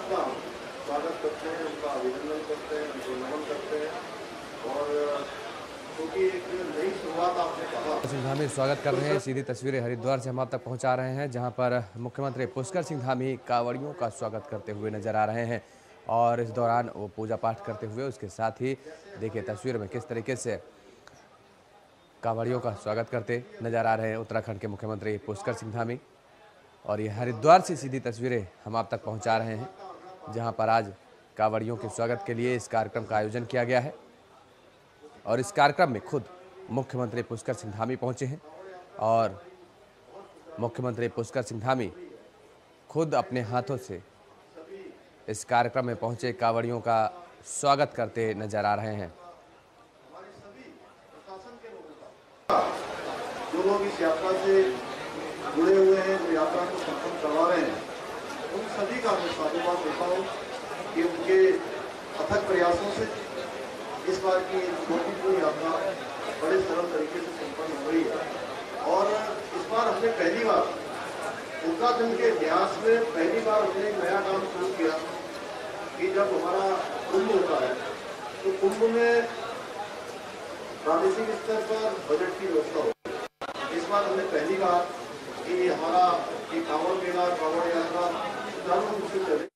का स्वागत करते हैं, उनका अभिनंदन करते हैं, उनको नमन करते हैं। और क्योंकि एक नई शुरुआत आपने कहा, सिंह धामी स्वागत कर रहे हैं। सीधी तस्वीरें हरिद्वार से हम आप तक पहुंचा रहे हैं, जहां पर मुख्यमंत्री पुष्कर सिंह धामी कांवड़ियों का स्वागत करते हुए नजर आ रहे हैं और इस दौरान वो पूजा पाठ करते हुए उसके साथ ही देखिए तस्वीर में किस तरीके से कांवड़ियों का स्वागत करते नजर आ रहे हैं उत्तराखंड के मुख्यमंत्री पुष्कर सिंह धामी। और ये हरिद्वार से सीधी तस्वीरें हम आप तक पहुंचा रहे हैं, जहां पर आज कांवड़ियों के स्वागत के लिए इस कार्यक्रम का आयोजन किया गया है और इस कार्यक्रम में खुद मुख्यमंत्री पुष्कर सिंह धामी पहुंचे हैं और मुख्यमंत्री पुष्कर सिंह धामी खुद अपने हाथों से इस कार्यक्रम में पहुंचे कांवड़ियों का स्वागत करते नजर आ रहे हैं। जो लोग इस यात्रा से जुड़े हुए हैं, जो यात्रा को संपन्न करवा रहे हैं, उन सभी का मैं साधुवाद देता हूँ कि उनके अथक प्रयासों से इस बार की चुनौतीपूर्ण यात्रा बड़े सरल तरीके से संपन्न हो रही है। और इस बार हमने पहली बार उत्तराखंड के इतिहास में पहली बार हमने एक नया काम शुरू किया कि जब हमारा कुंभ होता है तो कुंभ में प्रादेशिक स्तर पर बजट की व्यवस्था होती है। इस बार हमने पहली बार कि हमारा ये कांवड़ मेला, कांवड़ यात्रा सुचारू रूप से चले।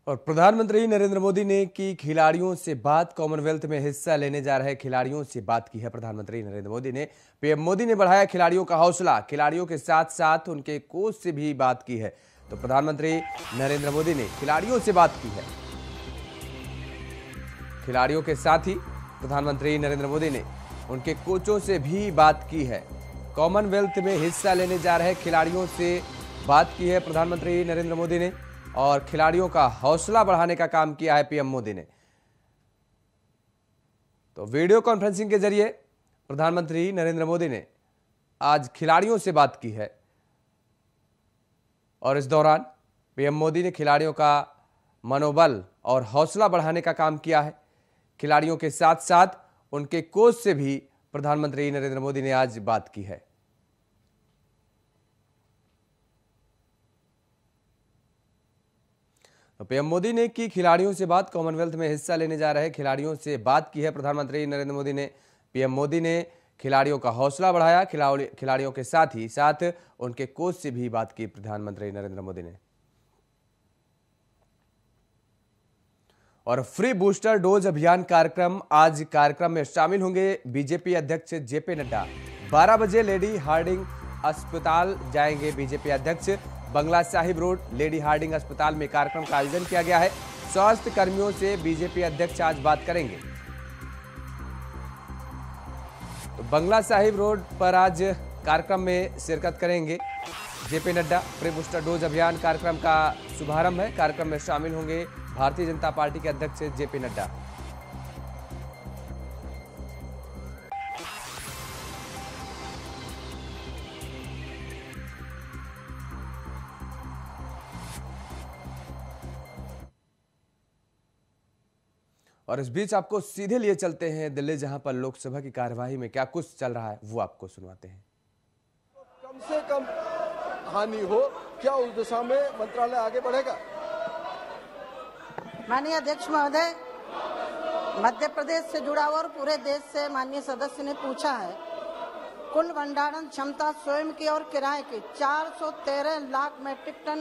और प्रधानमंत्री नरेंद्र मोदी ने की खिलाड़ियों से बात। कॉमनवेल्थ में हिस्सा लेने जा रहे खिलाड़ियों से बात की है प्रधानमंत्री नरेंद्र मोदी ने। पीएम मोदी ने बढ़ाया खिलाड़ियों का हौसला, खिलाड़ियों के साथ साथ उनके कोच से भी बात की है। तो प्रधानमंत्री नरेंद्र मोदी ने खिलाड़ियों से बात की है। खिलाड़ियों के साथ ही प्रधानमंत्री नरेंद्र मोदी ने उनके कोचों से भी बात की है। कॉमनवेल्थ में हिस्सा लेने जा रहे खिलाड़ियों से बात की है प्रधानमंत्री नरेंद्र मोदी ने और खिलाड़ियों का हौसला बढ़ाने का काम किया है पीएम मोदी ने। तो वीडियो कॉन्फ्रेंसिंग के जरिए प्रधानमंत्री नरेंद्र मोदी ने आज खिलाड़ियों से बात की है और इस दौरान पीएम मोदी ने खिलाड़ियों का मनोबल और हौसला बढ़ाने का काम किया है। खिलाड़ियों के साथ साथ उनके कोच से भी प्रधानमंत्री नरेंद्र मोदी ने आज बात की है। तो पीएम मोदी ने की खिलाड़ियों से बात। कॉमनवेल्थ में हिस्सा लेने जा रहे खिलाड़ियों से बात की है प्रधानमंत्री नरेंद्र मोदी ने। पीएम मोदी ने खिलाड़ियों का हौसला बढ़ाया, खिलाड़ियों के साथ ही साथ उनके कोच से भी बात की प्रधानमंत्री नरेंद्र मोदी ने। और फ्री बूस्टर डोज अभियान कार्यक्रम, आज कार्यक्रम में शामिल होंगे बीजेपी अध्यक्ष जेपी नड्डा। 12 बजे लेडी हार्डिंग अस्पताल जाएंगे बीजेपी अध्यक्ष। Bangla Sahib road lady Hardinge अस्पताल में कार्यक्रम का आयोजन किया गया है। स्वास्थ्य कर्मियों से बीजेपी अध्यक्ष आज बात करेंगे। तो बंगला साहिब रोड पर आज कार्यक्रम में शिरकत करेंगे JP Nadda. Free booster dose अभियान कार्यक्रम का शुभारंभ है। कार्यक्रम में शामिल होंगे भारतीय जनता पार्टी के अध्यक्ष जेपी नड्डा। और इस बीच आपको सीधे लिए चलते हैं दिल्ली, जहां पर लोकसभा की कार्यवाही में क्या कुछ चल रहा है वो आपको सुनवाते हैं। कम से कम हानि हो, क्या उस दिशा में मंत्रालय आगे बढ़ेगा? माननीय अध्यक्ष महोदय, मध्य प्रदेश से जुड़ा और पूरे देश से माननीय सदस्य ने पूछा है। कुल भंडारण क्षमता स्वयं की और किराए की 413 लाख मैट्रिक टन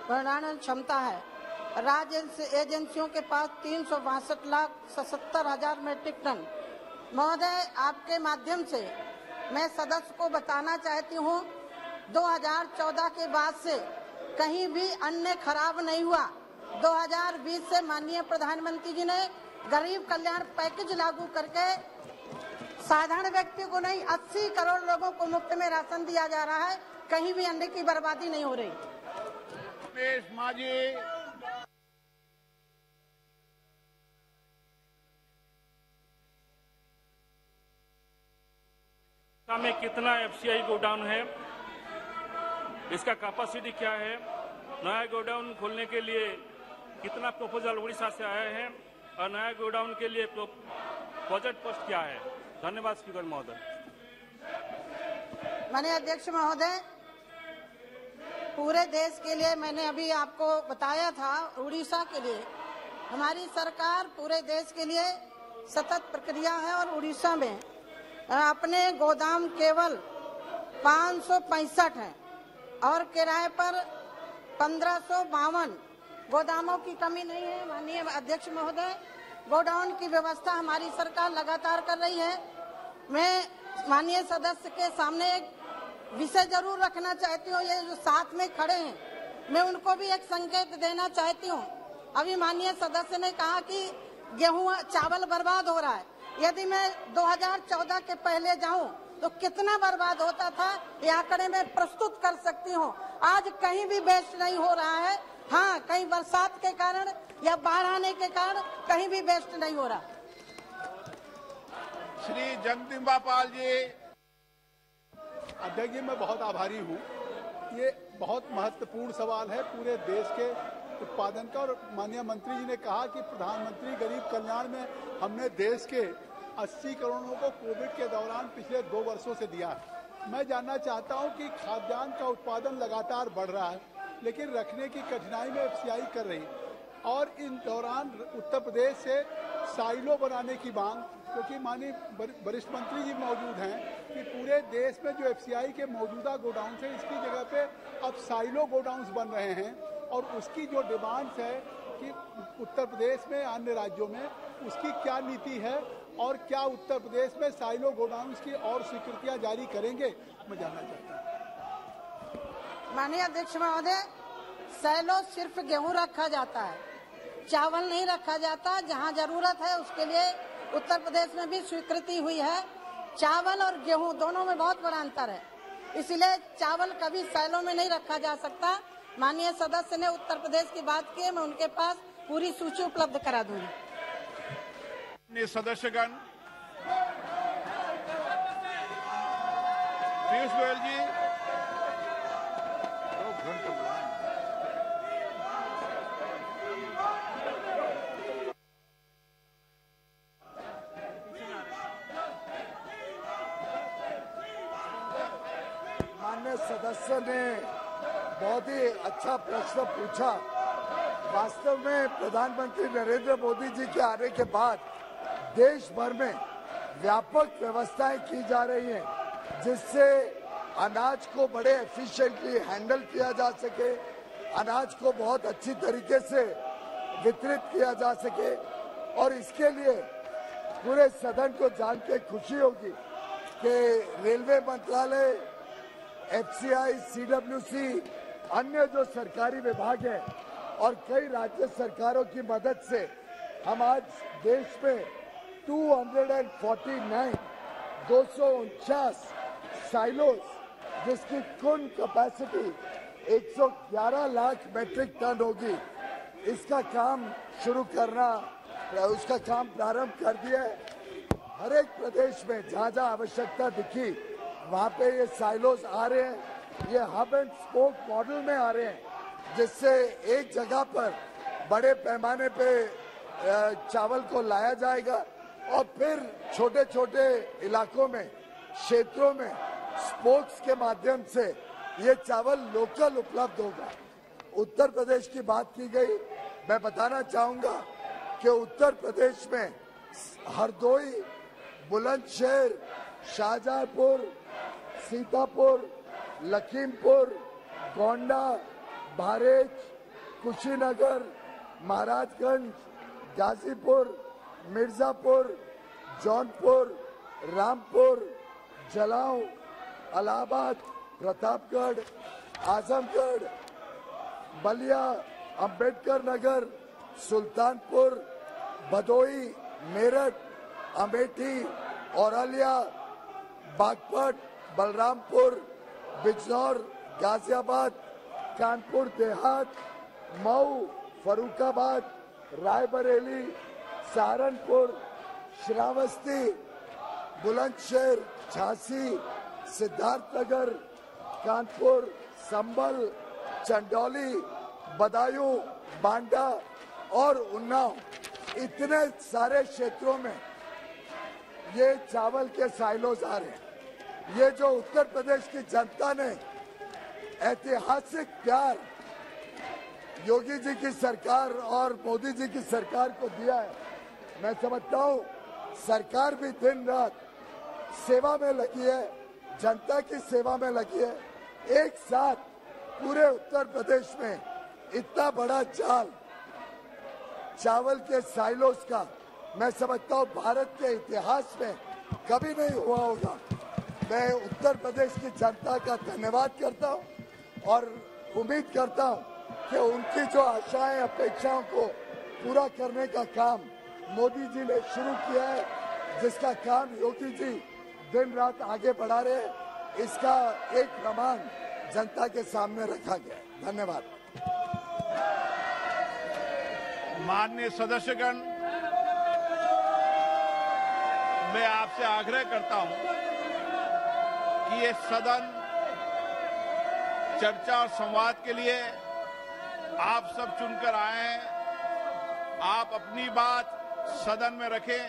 भंडारण क्षमता है। राज्य एजेंसियों के पास 362,77,000 मैट्रिक टन। महोदय, आपके माध्यम से मैं सदस्य को बताना चाहती हूँ, 2014 के बाद से कहीं भी अन्न खराब नहीं हुआ। 2020 से माननीय प्रधानमंत्री जी ने गरीब कल्याण पैकेज लागू करके साधारण व्यक्ति को नहीं 80 करोड़ लोगों को मुफ्त में राशन दिया जा रहा है। कहीं भी अन्न की बर्बादी नहीं हो रही। में कितना एफसीआई गोडाउन है, इसका कैपेसिटी क्या है, नया गोडाउन खोलने के लिए कितना प्रपोजल उड़ीसा से आए हैं और नया गोडाउन के लिए प्रोजेक्ट कॉस्ट क्या है, धन्यवाद स्पीकर महोदय। माननीय अध्यक्ष महोदय, पूरे देश के लिए मैंने अभी आपको बताया था, उड़ीसा के लिए हमारी सरकार पूरे देश के लिए सतत प्रक्रिया है और उड़ीसा में अपने गोदाम केवल 565 हैं और किराए पर 1552 गोदामों की कमी नहीं है। माननीय अध्यक्ष महोदय, गोडाउन की व्यवस्था हमारी सरकार लगातार कर रही है। मैं माननीय सदस्य के सामने एक विषय जरूर रखना चाहती हूँ। ये जो साथ में खड़े हैं, मैं उनको भी एक संकेत देना चाहती हूँ। अभी माननीय सदस्य ने कहा कि गेहूं चावल बर्बाद हो रहा है। यदि मैं 2014 के पहले जाऊं तो कितना बर्बाद होता था, ये आंकड़े में प्रस्तुत कर सकती हूँ। आज कहीं भी वेस्ट नहीं हो रहा है। हाँ, कहीं बरसात के कारण या बाढ़ आने के कारण कहीं भी वेस्ट नहीं हो रहा। श्री जगदम्बा पाल जी। अध्यक्ष जी, मैं बहुत आभारी हूँ। ये बहुत महत्वपूर्ण सवाल है पूरे देश के उत्पादन का, और माननीय मंत्री जी ने कहा कि प्रधानमंत्री गरीब कल्याण में हमने देश के 80 करोड़ों को कोविड के दौरान पिछले 2 वर्षों से दिया है। मैं जानना चाहता हूं कि खाद्यान्न का उत्पादन लगातार बढ़ रहा है, लेकिन रखने की कठिनाई में एफसीआई कर रही है, और इन दौरान उत्तर प्रदेश से साइलो बनाने की मांग, क्योंकि माननीय वरिष्ठ मंत्री जी मौजूद हैं कि पूरे देश में जो एफसीआई के मौजूदा गोडाउन है, इसकी जगह पे अब साइलो गोडाउन्स बन रहे हैं, और उसकी जो डिमांड्स है कि उत्तर प्रदेश में अन्य राज्यों में उसकी क्या नीति है, और क्या उत्तर प्रदेश में साइलो गोडाउन्स की और स्वीकृतियां जारी करेंगे, मैं जानना चाहता हूं। माननीय अध्यक्ष महोदय, साइलो सिर्फ गेहूं रखा जाता है, चावल नहीं रखा जाता। जहां जरूरत है उसके लिए उत्तर प्रदेश में भी स्वीकृति हुई है। चावल और गेहूं दोनों में बहुत बड़ा अंतर है, इसलिए चावल कभी साइलो में नहीं रखा जा सकता। माननीय सदस्य ने उत्तर प्रदेश की बात की है, मैं उनके पास पूरी सूची उपलब्ध करा दूंगी। सदस्यगण, पीयूष गोयल जी। माननीय सदस्य ने बहुत ही अच्छा प्रश्न पूछा। वास्तव में प्रधानमंत्री नरेंद्र मोदी जी के आने के बाद देश भर में व्यापक व्यवस्थाएं की जा रही हैं, जिससे अनाज को बड़े एफिशिएंटली हैंडल किया जा सके, अनाज को बहुत अच्छी तरीके से वितरित किया जा सके। और इसके लिए पूरे सदन को जान के खुशी होगी कि रेलवे मंत्रालय, एफसीआई, सीडब्ल्यूसी, अन्य जो सरकारी विभाग हैं और कई राज्य सरकारों की मदद से हम आज देश में 249 साइलोस, जिसकी कुल कैपेसिटी 111 लाख मैट्रिक टन होगी, इसका काम शुरू करना, उसका काम प्रारंभ कर दिया है। हर एक प्रदेश में जहाँ जहाँ आवश्यकता दिखी वहाँ पे ये साइलोस आ रहे हैं। ये हब एंड स्पोक मॉडल में आ रहे हैं, जिससे एक जगह पर बड़े पैमाने पे चावल को लाया जाएगा और फिर छोटे छोटे इलाकों में, क्षेत्रों में स्पोक्स के माध्यम से ये चावल लोकल उपलब्ध होगा। उत्तर प्रदेश की बात की गई, मैं बताना चाहूंगा कि उत्तर प्रदेश में हरदोई, बुलंदशहर, शाहजहांपुर, सीतापुर, लखीमपुर, गोंडा, बहराइच, कुशीनगर, महाराजगंज, गाजीपुर, मिर्जापुर, जौनपुर, रामपुर, जलाऊं, इलाहाबाद, प्रतापगढ़, आजमगढ़, बलिया, अंबेडकर नगर, सुल्तानपुर, भदोई, मेरठ, अमेठी, औरैया, बागपत, बलरामपुर, बिजनौर, गाजियाबाद, कानपुर देहात, मऊ, फरुखाबाद, रायबरेली, सहारनपुर, श्रावस्ती, बुलंदशहर, झांसी, सिद्धार्थनगर, कानपुर, संभल, चंदौली, बदायूं, बांदा और उन्नाव, इतने सारे क्षेत्रों में ये चावल के साइलोज आ रहे हैं। ये जो उत्तर प्रदेश की जनता ने ऐतिहासिक प्यार योगी जी की सरकार और मोदी जी की सरकार को दिया है, मैं समझता हूँ सरकार भी दिन रात सेवा में लगी है, जनता की सेवा में लगी है। एक साथ पूरे उत्तर प्रदेश में इतना बड़ा जाल चावल के साइलोज का मैं समझता हूँ भारत के इतिहास में कभी नहीं हुआ होगा। मैं उत्तर प्रदेश की जनता का धन्यवाद करता हूँ और उम्मीद करता हूँ कि उनकी जो आशाएं अपेक्षाओं को पूरा करने का काम मोदी जी ने शुरू किया है, जिसका काम योगी जी दिन रात आगे बढ़ा रहे हैं, इसका एक प्रमाण जनता के सामने रखा गया है। धन्यवाद। माननीय सदस्यगण, मैं आपसे आग्रह करता हूं कि ये सदन चर्चा और संवाद के लिए आप सब चुनकर आए हैं। आप अपनी बात सदन में रखें,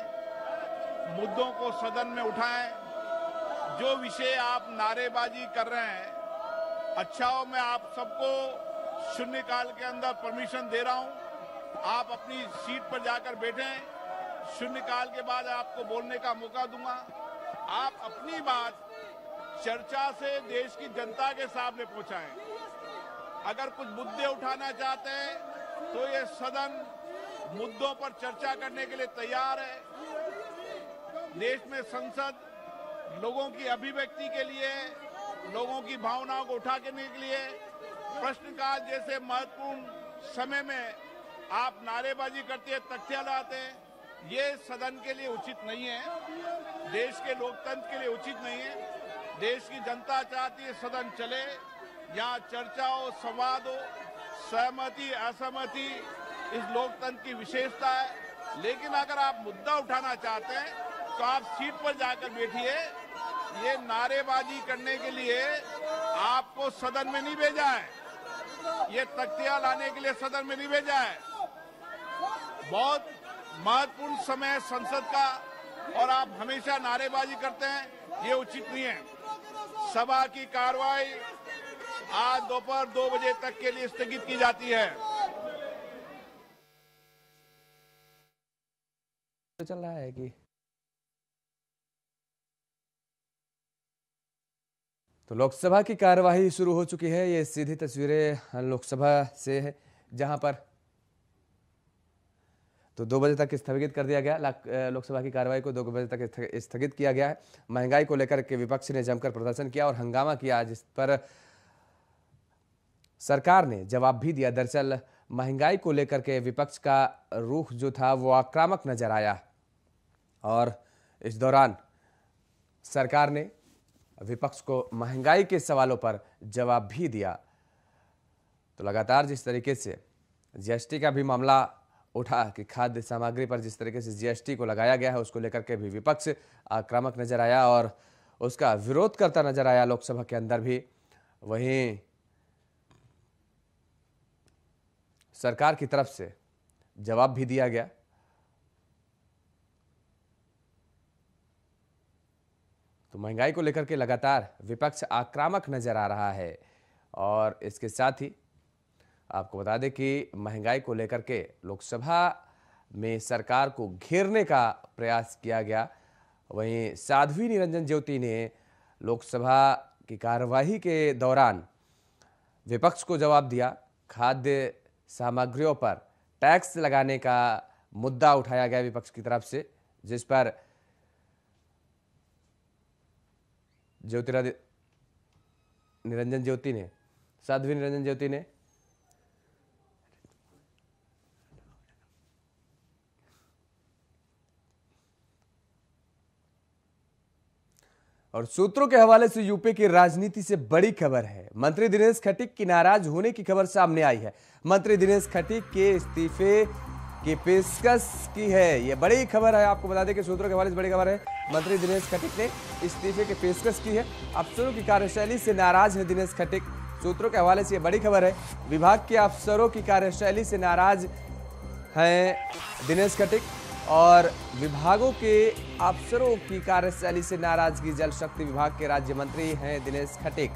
मुद्दों को सदन में उठाएं। जो विषय आप नारेबाजी कर रहे हैं, अच्छा हो, मैं आप सबको शून्यकाल के अंदर परमिशन दे रहा हूं। आप अपनी सीट पर जाकर बैठें, शून्यकाल के बाद आपको बोलने का मौका दूंगा। आप अपनी बात चर्चा से देश की जनता के सामने पहुंचाएं। अगर कुछ मुद्दे उठाना चाहते हैं तो ये सदन मुद्दों पर चर्चा करने के लिए तैयार है। देश में संसद लोगों की अभिव्यक्ति के लिए, लोगों की भावनाओं को उठा करने के लिए, प्रश्नकाल जैसे महत्वपूर्ण समय में आप नारेबाजी करते हैं, तथ्य लाते हैं, ये सदन के लिए उचित नहीं है, देश के लोकतंत्र के लिए उचित नहीं है। देश की जनता चाहती है सदन चले, यहाँ चर्चा हो, संवाद हो, सहमति असहमति इस लोकतंत्र की विशेषता है। लेकिन अगर आप मुद्दा उठाना चाहते हैं तो आप सीट पर जाकर बैठिए। ये नारेबाजी करने के लिए आपको सदन में नहीं भेजा है, ये तख्तियां लाने के लिए सदन में नहीं भेजा है। बहुत महत्वपूर्ण समय है संसद का और आप हमेशा नारेबाजी करते हैं, ये उचित नहीं है। सभा की कार्रवाई आज दोपहर 2 बजे तक के लिए स्थगित की जाती है। तो चल रहा है कि तो लोकसभा की कार्यवाही शुरू हो चुकी है। ये सीधी तस्वीरें लोकसभा से है, जहां पर तो 2 बजे तक स्थगित कर दिया गया। लोकसभा की कार्यवाही को 2 बजे तक स्थगित किया गया है। महंगाई को लेकर के विपक्ष ने जमकर प्रदर्शन किया और हंगामा किया, जिस पर सरकार ने जवाब भी दिया। दरअसल महंगाई को लेकर के विपक्ष का रुख जो था वो आक्रामक नजर आया और इस दौरान सरकार ने विपक्ष को महंगाई के सवालों पर जवाब भी दिया। तो लगातार जिस तरीके से जीएसटी का भी मामला उठा कि खाद्य सामग्री पर जिस तरीके से जीएसटी को लगाया गया है, उसको लेकर के भी विपक्ष आक्रामक नजर आया और उसका विरोध करता नजर आया लोकसभा के अंदर भी। वहीं सरकार की तरफ से जवाब भी दिया गया। तो महंगाई को लेकर के लगातार विपक्ष आक्रामक नजर आ रहा है और इसके साथ ही आपको बता दें कि महंगाई को लेकर के लोकसभा में सरकार को घेरने का प्रयास किया गया। वहीं साध्वी निरंजन ज्योति ने लोकसभा की कार्यवाही के दौरान विपक्ष को जवाब दिया। खाद्य सामग्रियों पर टैक्स लगाने का मुद्दा उठाया गया विपक्ष की तरफ से, जिस पर साध्वी निरंजन ज्योति ने और सूत्रों के हवाले से यूपी की राजनीति से बड़ी खबर है। मंत्री दिनेश खटीक की नाराज होने की खबर सामने आई है। मंत्री दिनेश खटीक के इस्तीफे की पेशकश की है, यह बड़ी खबर है। आपको बता दें कि सूत्रों के हवाले से बड़ी खबर है। मंत्री दिनेश खटीक ने इस्तीफे की पेशकश की है। अफसरों की कार्यशैली से नाराज है दिनेश खटीक। सूत्रों के हवाले से यह बड़ी खबर है। विभाग के अफसरों की कार्यशैली से नाराज हैं दिनेश खटीक। और विभागों के अफसरों की कार्यशैली से नाराजगी। जल शक्ति विभाग के राज्य मंत्री हैं दिनेश खटीक।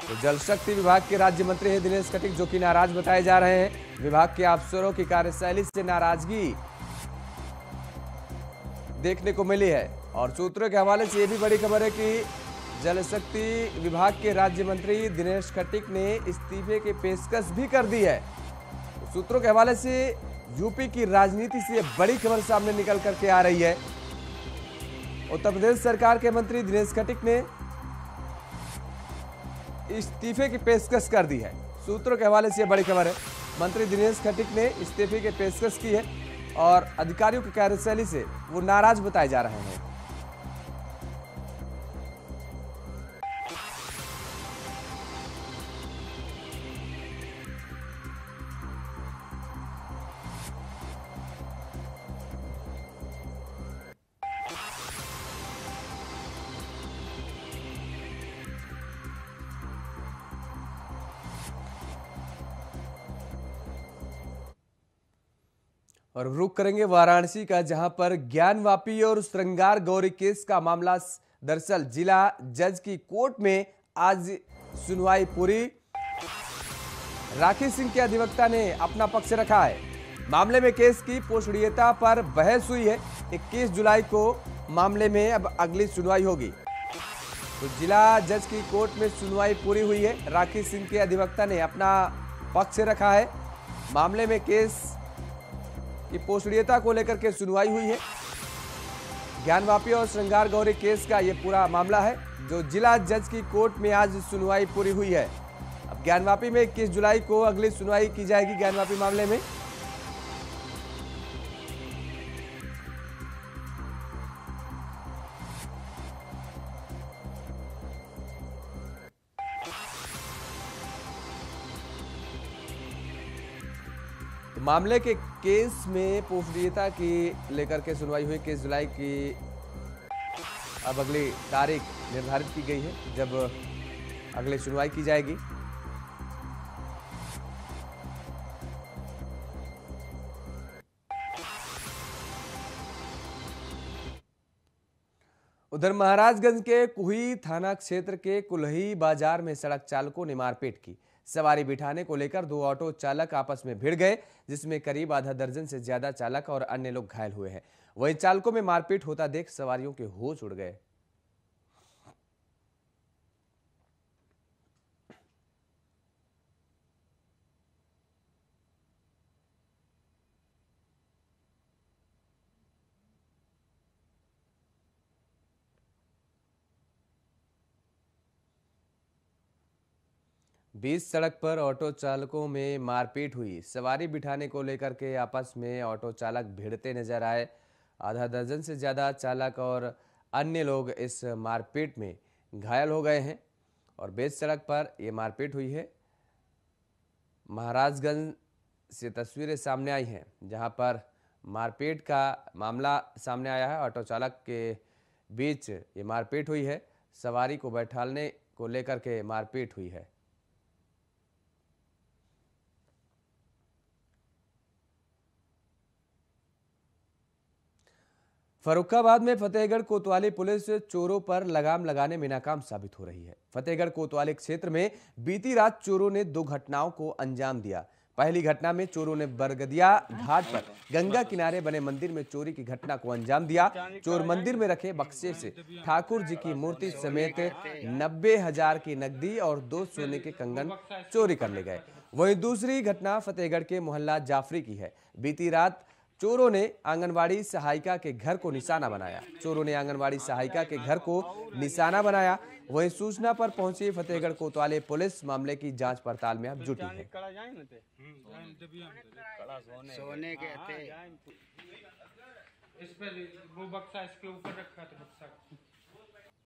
तो जल शक्ति विभाग के राज्य मंत्री हैं दिनेश खटीक, जो कि नाराज बताए जा रहे हैं। विभाग के अफसरों की कार्यशैली से नाराजगी देखने को मिली है। और सूत्रों के हवाले से यह भी बड़ी खबर है कि जल शक्ति विभाग के राज्य मंत्री दिनेश खटीक ने इस्तीफे की पेशकश भी कर दी है। सूत्रों के हवाले से यूपी की राजनीति से बड़ी खबर सामने निकल करके आ रही है। उत्तर प्रदेश सरकार के मंत्री दिनेश खटीक ने इस्तीफे की पेशकश कर दी है। सूत्रों के हवाले से बड़ी खबर है, मंत्री दिनेश खटीक ने इस्तीफे की पेशकश की है और अधिकारियों की कार्यशैली से वो नाराज बताए जा रहे हैं। और रुक करेंगे वाराणसी का, जहां पर ज्ञानवापी और श्रृंगार गौरी केस का मामला दरअसल जिला जज की कोर्ट में आज सुनवाई पूरी। राखी सिंह के अधिवक्ता ने अपना पक्ष रखा है। मामले में केस की पोषणीयता पर बहस हुई है। 21 जुलाई को मामले में अब अगली सुनवाई होगी। तो जिला जज की कोर्ट में सुनवाई पूरी हुई है। राखी सिंह के अधिवक्ता ने अपना पक्ष रखा है। मामले में केस की पोषणीयता को लेकर के सुनवाई हुई है। ज्ञानवापी और श्रृंगार गौरी केस का यह पूरा मामला है, जो जिला जज की कोर्ट में आज सुनवाई पूरी हुई है। अब ज्ञानवापी में 21 जुलाई को अगली सुनवाई की जाएगी। ज्ञानवापी मामले में मामले के केस में पोषणीयता की लेकर के सुनवाई हुई। 21 जुलाई की अब अगली तारीख निर्धारित की गई है, जब अगली सुनवाई की जाएगी। उधर महाराजगंज के कुही थाना क्षेत्र के कुल्ही बाजार में सड़क चालकों ने मारपीट की। सवारी बिठाने को लेकर दो ऑटो चालक आपस में भिड़ गए, जिसमें करीब आधा दर्जन से ज्यादा चालक और अन्य लोग घायल हुए हैं। वहीं चालकों में मारपीट होता देख सवारियों के होश उड़ गए। बीच सड़क पर ऑटो चालकों में मारपीट हुई। सवारी बिठाने को लेकर के आपस में ऑटो चालक भिड़ते नजर आए। आधा दर्जन से ज़्यादा चालक और अन्य लोग इस मारपीट में घायल हो गए हैं और बीच सड़क पर यह मारपीट हुई है। महाराजगंज से तस्वीरें सामने आई हैं, जहां पर मारपीट का मामला सामने आया है। ऑटो चालक के बीच ये मारपीट हुई है। सवारी को बैठाने को लेकर के मारपीट हुई है। फर्रुखाबाद में फतेहगढ़ कोतवाली पुलिस चोरों पर लगाम लगाने में नाकाम साबित हो रही है। फतेहगढ़ कोतवाली क्षेत्र में बीती रात चोरों ने 2 घटनाओं को अंजाम दिया। पहली घटना में चोरों ने बरगदिया घाट पर गंगा किनारे बने मंदिर में चोरी की घटना को अंजाम दिया। चोर मंदिर में रखे बक्से से ठाकुर जी की मूर्ति समेत 90,000 की नकदी और 2 सोने के कंगन चोरी कर ले गए। वहीं दूसरी घटना फतेहगढ़ के मोहल्ला जाफरी की है। बीती रात चोरों ने आंगनवाड़ी सहायिका के घर को निशाना बनाया। चोरों ने आंगनवाड़ी सहायिका के घर को निशाना बनाया। वहीं सूचना पर पहुंची फतेहगढ़ कोतवाली पुलिस मामले की जांच पड़ताल में अब जुटी है। सोने के थे। इस पर वो बक्सा इसके ऊपर रखा था बक्सा।